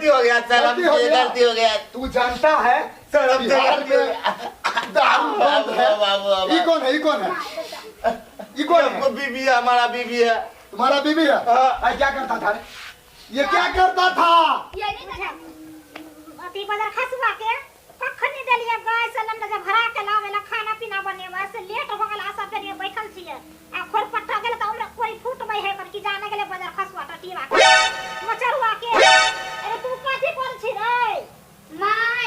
गलती हो गया सर, हमसे गलती हो गया। तू जानता है सर हमसे गलती हो गया। दारू बंद है। ये कौन है? ये कौन है? ये कौन है? बीबी है, हमारा बीबी है। तुम्हारा बीबी है? हाँ। क्या करता था रे? ये क्या करता था? ये नहीं अति बाजार खसवा के कखनी देलिए गाय से लम जब भरा के लावेला खाना पीना बनेवा से लेट हो गेला सब के बैठल छिए आ खोर पट्टा गेल त हमरा कोई फूट मै है कर की जाने गेले बाजार खसवा टटीवा मचरवा के। अरे तू काठी पर छी रे? माय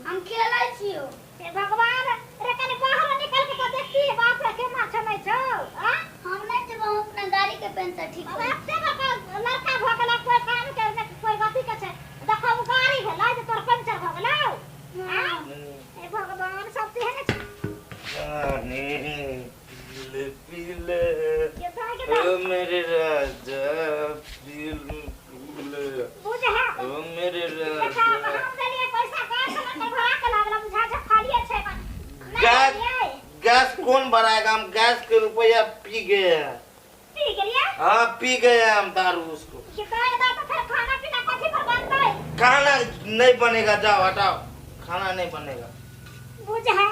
हम खेलै छियो। हे भगवान रे कने बाहर निकल के तो देखती है बाप रे के मार छमै छौ। हां हम नहीं जब हम अपना गाड़ी के पेंचर ठीक अब एते बड़का लड़का भ गेला कोई काम के कोई गति के छै देखौ गाड़ी भेला जे तोर पंचर भ गेलौ। हां हे भगवान सब ते है पीले पीले ओ मेरे राजा पीले बुझे है ओ मेरे बेटा राजा। हम देलिए पैसा गाय से नहीं भरा के लागला बुझा जा खालिए छै गैस गैस कौन भराएगा? हम गैस के रुपया पी गए हैं। पी गेलिए? हाँ पी गए हैं हम दारू उसको। ये गाय दा तो फिर खाना पीना कथि पर बनतै? खाना नहीं बनेगा, जाओ हटाओ, खाना नहीं बनेगा। बुझे है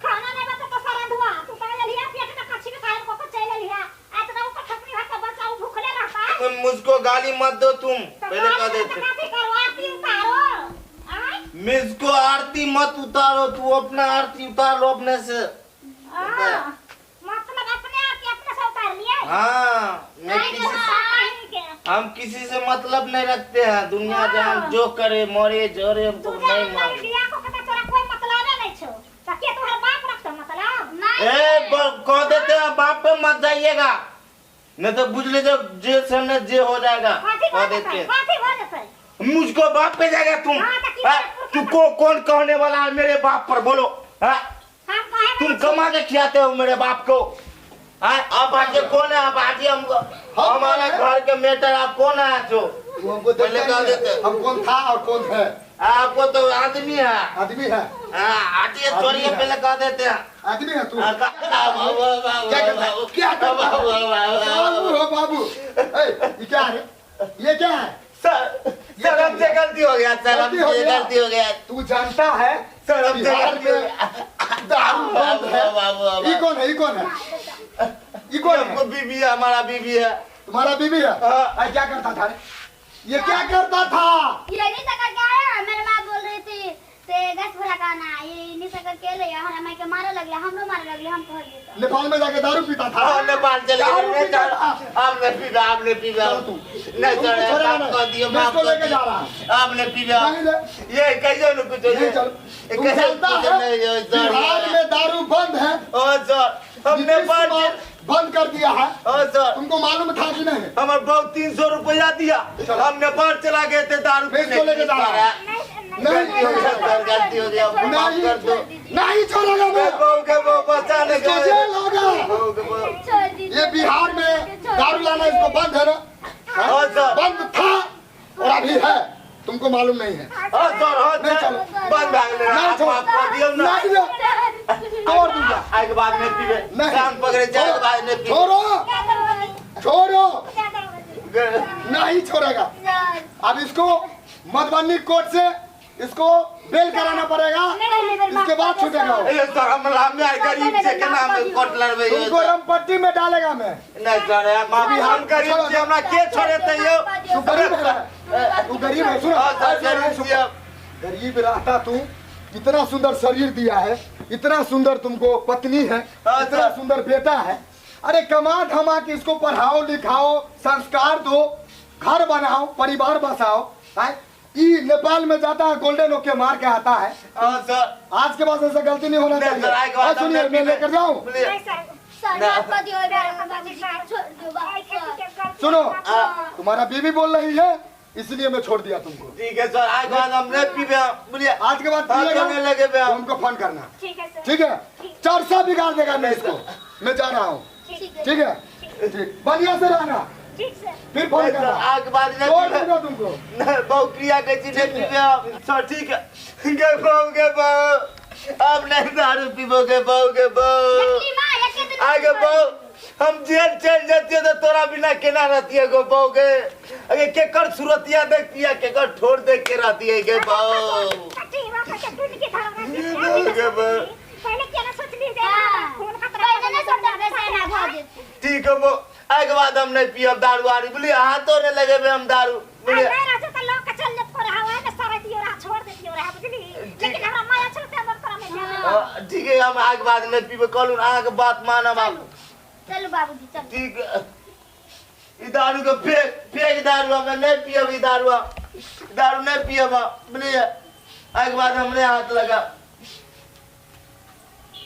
खाना नहीं बता तो सारा धुआ तू कह लिया पेट में कच्ची में खाए को चले लिया इतना ऊपर ठपनी भात का बच्चा भूखले रहता है। तुम मुझको गाली मत दो, तुम पहले कह देते। कथि करवाती उतारो आय मुझको आरती मत उतारो, तू अपना आरती उतार लो अपने से। मतलब अपने आप के अपने से उतार लिए? हाँ हम किसी से मतलब नहीं रखते हैं। दुनिया जहाँ जो करे मरे जरे हमको नहीं मालूम। बिया को कहता तोरा कोई मतलब नहीं छो ताकि तोहर बाप रखता मतलब नहीं। कह देते हैं बाप पे मत जाइएगा, नहीं तो बुझ लीजिए जे से न जे हो जाएगा। कह देते हैं मुझको बाप पे जाएगा तुम। तू कौन कहने वाला है मेरे बाप पर? बोलो तुम कमा के खिलाते हो मेरे बाप को। आप आज कौन है? आप आज हमको हमारे घर के मेटर आप कौन है? जो हमको देते हम कौन था और कौन है? आपको तो आदमी है। आदमी है? आदमी छोड़िए, पहले कह देते हैं आदमी है तू? क्या बाबू बाबू ये क्या है? ये क्या है? सर हमसे गलती हो गया, सर हमसे गलती हो गया। तू जानता है सर हमसे गलती हो गया। दारू बंद है। ये कौन है? ये कौन है? ये कौन है? बीबी है, हमारा बीबी है। तुम्हारा बीबी है? क्या करता था रे? ये क्या करता था? ये नहीं सकर के आया। मेरे माँ बोल रही थी से गैस भरा खाना ये नहीं सकर के ले हमारे माँ के मारे लगले, हमरो मारे लगले, हम कह दिए। नेपाल में जाके दारू पीता था? नेपाल चले गए। आपने पीवा, आपने पीवा नहीं सर, कह दियो माफ कर दियो। आपने पीवा ये कैसे न कुछ बिहार में दारू बंद है। ओ सर हम नेपाल बंद कर दिया है। ओ सर तुमको मालूम था कि नहीं? हमारे बहुत 300 रुपया दिया, हम नेपाल चला गए थे दारू पीने। लेके जा रहा है। गलती हो गया, माफ कर दो। नहीं छोड़ेगा मैं। बहू के बहू बचाने इसको जेल होगा। ये बिहार में दारू लाना इसको बंद है ना? बंद था और अभी है, तुमको मालूम नहीं है। नहीं चलो बंद और दूंगा आगे बाद में पीवे कान पकड़े जाए बाद में पीवे। छोड़ो छोड़ो नहीं छोड़ेगा। अब इसको मधुबनी कोर्ट से इसको बेल कराना पड़ेगा, इसके बाद छूटेगा। ये तो हम गरीब से के नाम कोर्ट लड़वे। तुमको रमपट्टी में डालेगा मैं। नहीं सर हम गरीब से हमरा के छोड़े थे यो। तू गरीब है, तू गरीब है। सुनो गरीब रहता तू, इतना सुंदर शरीर दिया है, इतना सुंदर तुमको पत्नी है, इतना सुंदर बेटा है। अरे कमा धमा के इसको पढ़ाओ लिखाओ, संस्कार दो, घर बनाओ, परिवार बसाओ। ये नेपाल में जाता है गोल्डन ओके मार के आता है। आज के बाद ऐसा गलती नहीं होना चाहिए। सुनिए मैं लेकर जाऊँ? सुनो तुम्हारा बीवी बोल रही है इसलिए मैं छोड़ दिया तुमको। ठीक है सर, आज के बाद हम नहीं पीबे। बोलिए आज के बाद पिएगा तो हमको फोन करना। ठीक है? चर्चा बिगाड़ देगा मैं इसको। मैं जा रहा हूँ। ठीक है? ठीक बढ़िया से रहना। फिर फोन करना। आज के बाद नहीं तुमको बहु क्रिया के चीजें पीबे सर। ठीक है के बहू अब नहीं दारू पीबोगे बहू के बहू। आगे बहू हम जेल चल जाती है तो तोरा बिना केना रहती है गो बहू के अगे केकर सूरतिया देखती है केकर ठोर देख के रहती है गे बहू पहले क्या ना सोच ली खून खतरा पहले ना सोचा वैसे ना भाग देते ठीक है वो आगे बाद हम नहीं पियब दारू आरी बोली हाथों ने लगे बे हम दारू बोली मैं राजू का लोग का चल जब को रहा है ना सारा दियो रहा छोड़ दे दियो रहा बुझली लेकिन हमरा माया चलते अंदर तोरा में जाने ठीक है हम आगे बाद नहीं पीबे कहलू आगे के बात मानब हम चलो बाबूजी चलो ठीक है ई दारू के फेंक दारू हम नहीं पियब ई दारू नहीं पियब बोली आगे बाद हमने हाथ लगा